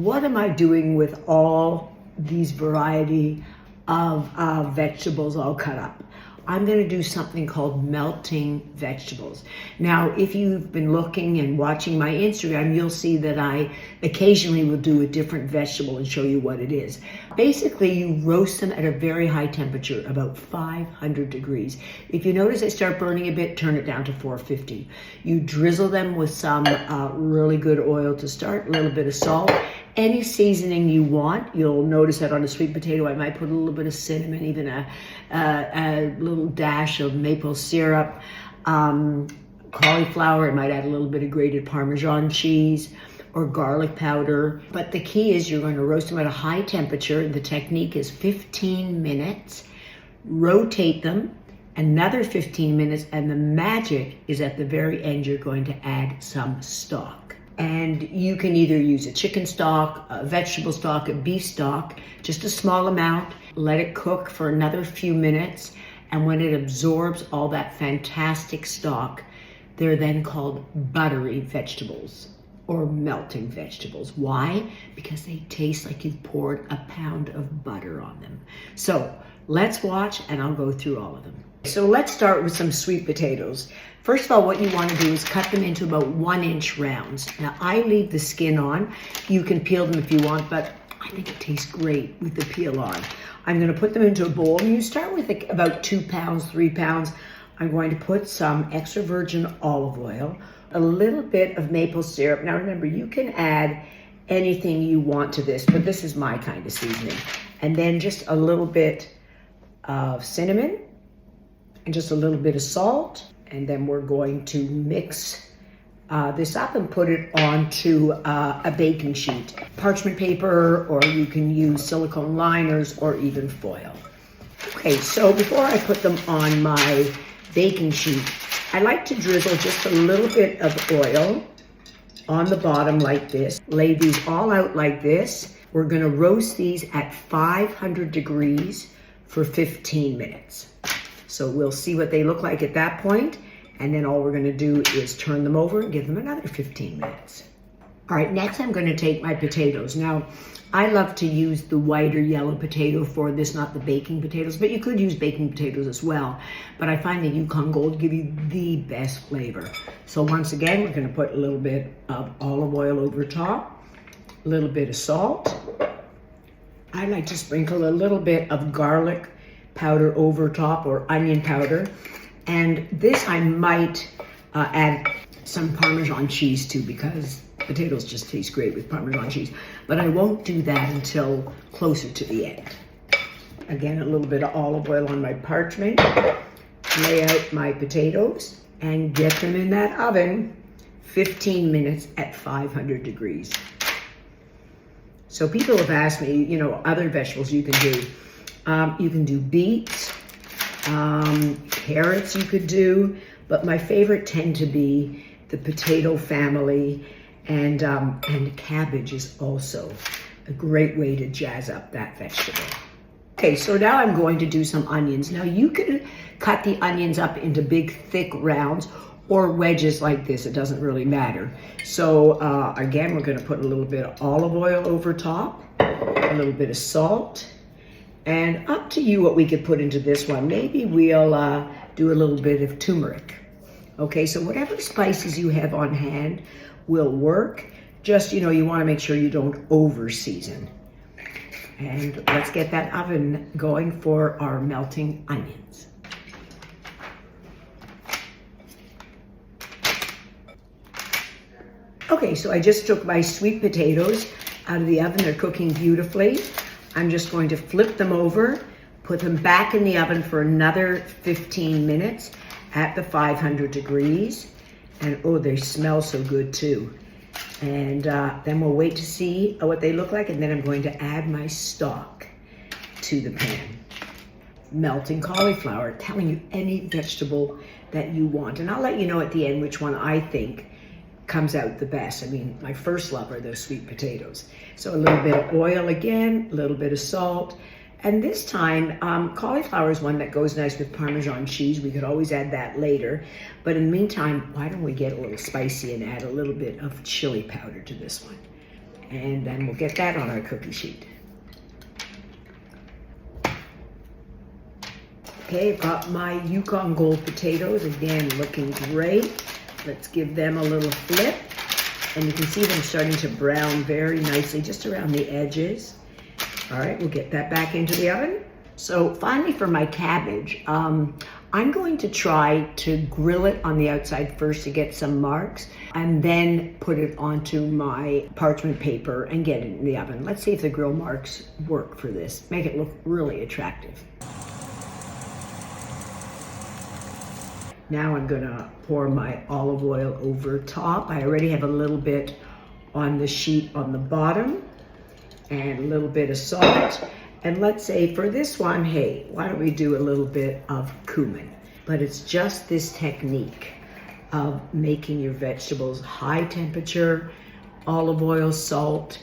what am I doing with all these variety of vegetables all cut up? I'm going to do something called melting vegetables. Now, if you've been looking and watching my Instagram, you'll see that I occasionally will do a different vegetable and show you what it is. Basically, you roast them at a very high temperature, about 500 degrees. If you notice they start burning a bit, turn it down to 450. You drizzle them with some really good oil to start, a little bit of salt, any seasoning you want. You'll notice that on a sweet potato, I might put a little bit of cinnamon, even a little dash of maple syrup. Cauliflower, I might add a little bit of grated Parmesan cheese or garlic powder. But the key is you're going to roast them at a high temperature. The technique is 15 minutes. Rotate them another 15 minutes, and the magic is at the very end, you're going to add some stock. And you can either use a chicken stock, a vegetable stock, a beef stock, just a small amount. Let it cook for another few minutes. And when it absorbs all that fantastic stock, they're then called buttery vegetables or melting vegetables. Why? Because they taste like you've poured a pound of butter on them. So let's watch and I'll go through all of them. So let's start with some sweet potatoes. First of all, what you want to do is cut them into about 1-inch rounds. Now, I leave the skin on. You can peel them if you want, but I think it tastes great with the peel on. I'm going to put them into a bowl. You start with about 2 pounds, 3 pounds. I'm going to put some extra virgin olive oil, a little bit of maple syrup. Now, remember, you can add anything you want to this, but this is my kind of seasoning. And then just a little bit of cinnamon and just a little bit of salt. And then we're going to mix this up and put it onto a baking sheet. Parchment paper, or you can use silicone liners or even foil. Okay, so before I put them on my baking sheet, I like to drizzle just a little bit of oil on the bottom like this. Lay these all out like this. We're gonna roast these at 500 degrees for 15 minutes. So we'll see what they look like at that point, and then all we're gonna do is turn them over and give them another 15 minutes. All right, next I'm gonna take my potatoes. Now, I love to use the white or yellow potato for this, not the baking potatoes, but you could use baking potatoes as well. But I find the Yukon Gold give you the best flavor. So once again, we're gonna put a little bit of olive oil over top, a little bit of salt. I like to sprinkle a little bit of garlic powder over top, or onion powder. And this I might add some Parmesan cheese too, because potatoes just taste great with Parmesan cheese. But I won't do that until closer to the end. Again, a little bit of olive oil on my parchment. Lay out my potatoes and get them in that oven 15 minutes at 500 degrees. So people have asked me, you know, other vegetables you can do. You can do beets, carrots you could do, but my favorite tend to be the potato family, and cabbage is also a great way to jazz up that vegetable. Okay, so now I'm going to do some onions. Now you can cut the onions up into big, thick rounds or wedges like this. It doesn't really matter. So again, we're gonna put a little bit of olive oil over top, a little bit of salt, and up to you what we could put into this one. Maybe we'll do a little bit of turmeric. Okay, so whatever spices you have on hand will work. Just, you know, you wanna make sure you don't over season. And let's get that oven going for our melting onions. Okay, so I just took my sweet potatoes out of the oven. They're cooking beautifully. I'm just going to flip them over, put them back in the oven for another 15 minutes at the 500 degrees. And oh, they smell so good too. And then we'll wait to see what they look like, and then I'm going to add my stock to the pan. Melting cauliflower, telling you any vegetable that you want. And I'll let you know at the end which one I think comes out the best. I mean, my first love are those sweet potatoes. So a little bit of oil again, a little bit of salt. And this time, cauliflower is one that goes nice with Parmesan cheese. We could always add that later. But in the meantime, why don't we get a little spicy and add a little bit of chili powder to this one? And then we'll get that on our cookie sheet. Okay, I've got my Yukon Gold potatoes, again, looking great. Let's give them a little flip. And you can see them starting to brown very nicely just around the edges. All right, we'll get that back into the oven. So finally for my cabbage, I'm going to try to grill it on the outside first to get some marks and then put it onto my parchment paper and get it in the oven. Let's see if the grill marks work for this. Make it look really attractive. Now I'm gonna pour my olive oil over top. I already have a little bit on the sheet on the bottom and a little bit of salt. And let's say for this one, hey, why don't we do a little bit of cumin? But it's just this technique of making your vegetables high temperature, olive oil, salt,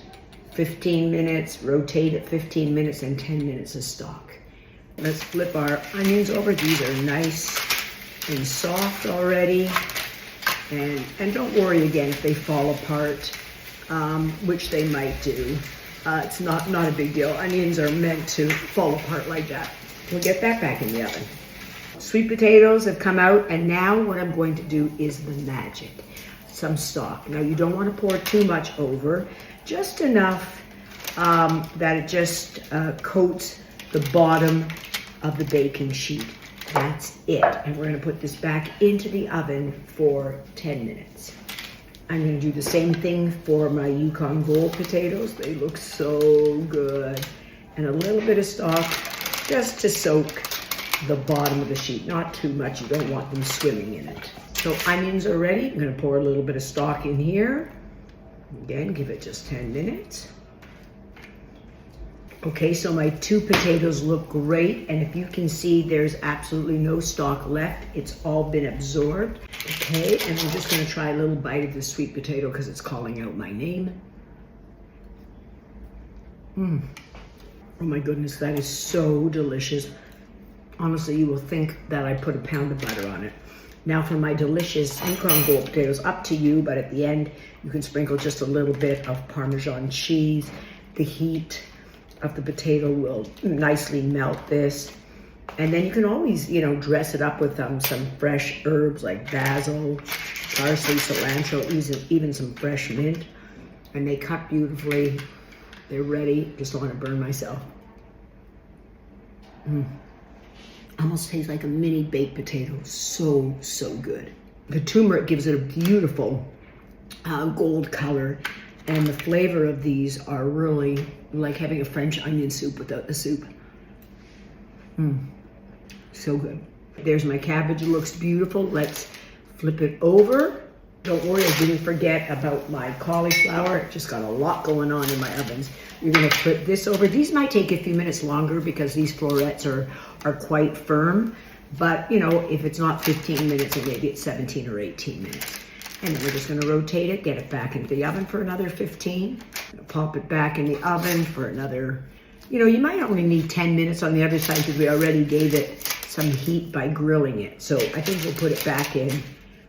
15 minutes, rotate it 15 minutes, and 10 minutes of stock. Let's flip our onions over. These are nice and soft already. And don't worry again if they fall apart, which they might do. It's not a big deal. Onions are meant to fall apart like that. We'll get that back in the oven. Sweet potatoes have come out, and now what I'm going to do is the magic. Some stock. Now you don't want to pour too much over, just enough that it just coats the bottom of the baking sheet. That's it. And we're going to put this back into the oven for 10 minutes. I'm going to do the same thing for my Yukon Gold potatoes. They look so good. And a little bit of stock just to soak the bottom of the sheet. Not too much. You don't want them swimming in it. So onions are ready. I'm going to pour a little bit of stock in here. Again, give it just 10 minutes. Okay, so my 2 potatoes look great, and if you can see, there's absolutely no stock left. It's all been absorbed. Okay, and I'm just gonna try a little bite of the sweet potato because it's calling out my name. Oh my goodness, that is so delicious. Honestly, you will think that I put a pound of butter on it. Now for my delicious Yukon Gold potatoes, up to you, but at the end, you can sprinkle just a little bit of Parmesan cheese. The heat of the potato will nicely melt this. And then you can always, dress it up with some fresh herbs like basil, parsley, cilantro, even some fresh mint. And they cut beautifully. They're ready. Just don't want to burn myself. Almost tastes like a mini baked potato. So, so good. The turmeric gives it a beautiful gold color. And the flavor of these are really like having a French onion soup without the soup. So good. There's my cabbage. It looks beautiful. Let's flip it over. Don't worry, I didn't forget about my cauliflower. Just got a lot going on in my ovens. You're gonna flip this over. These might take a few minutes longer because these florets are quite firm. But if it's not 15 minutes, then maybe it's 17 or 18 minutes. And then we're just gonna rotate it, get it back into the oven for another 15. Pop it back in the oven for another, you might only need 10 minutes on the other side because we already gave it some heat by grilling it. So I think we'll put it back in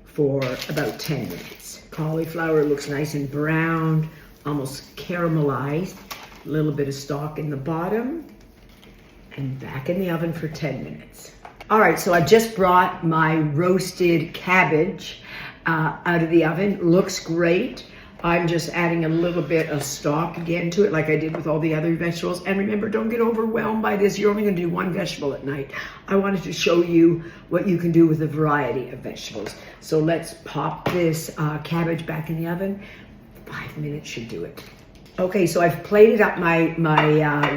for about 10 minutes. Cauliflower looks nice and browned, almost caramelized. A little bit of stock in the bottom and back in the oven for 10 minutes. All right, so I just brought my roasted cabbage out of the oven. Looks great. I'm just adding a little bit of stock again to it like I did with all the other vegetables. And remember, don't get overwhelmed by this. You're only going to do one vegetable at night. I wanted to show you what you can do with a variety of vegetables. So let's pop this cabbage back in the oven. 5 minutes should do it. Okay, so I've plated up my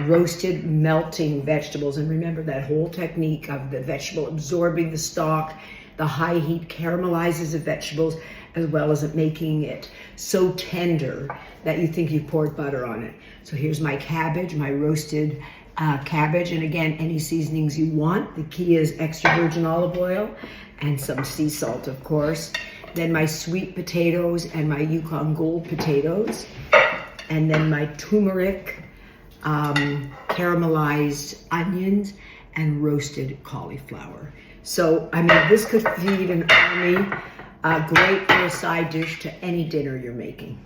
roasted melting vegetables. And remember that whole technique of the vegetable absorbing the stock. The high heat caramelizes the vegetables as well as it making it so tender that you think you've poured butter on it. So here's my cabbage, my roasted cabbage. And again, any seasonings you want. The key is extra virgin olive oil and some sea salt, of course. Then my sweet potatoes and my Yukon Gold potatoes. And then my turmeric, caramelized onions, and roasted cauliflower. So, this could feed an army. Great for a side dish to any dinner you're making.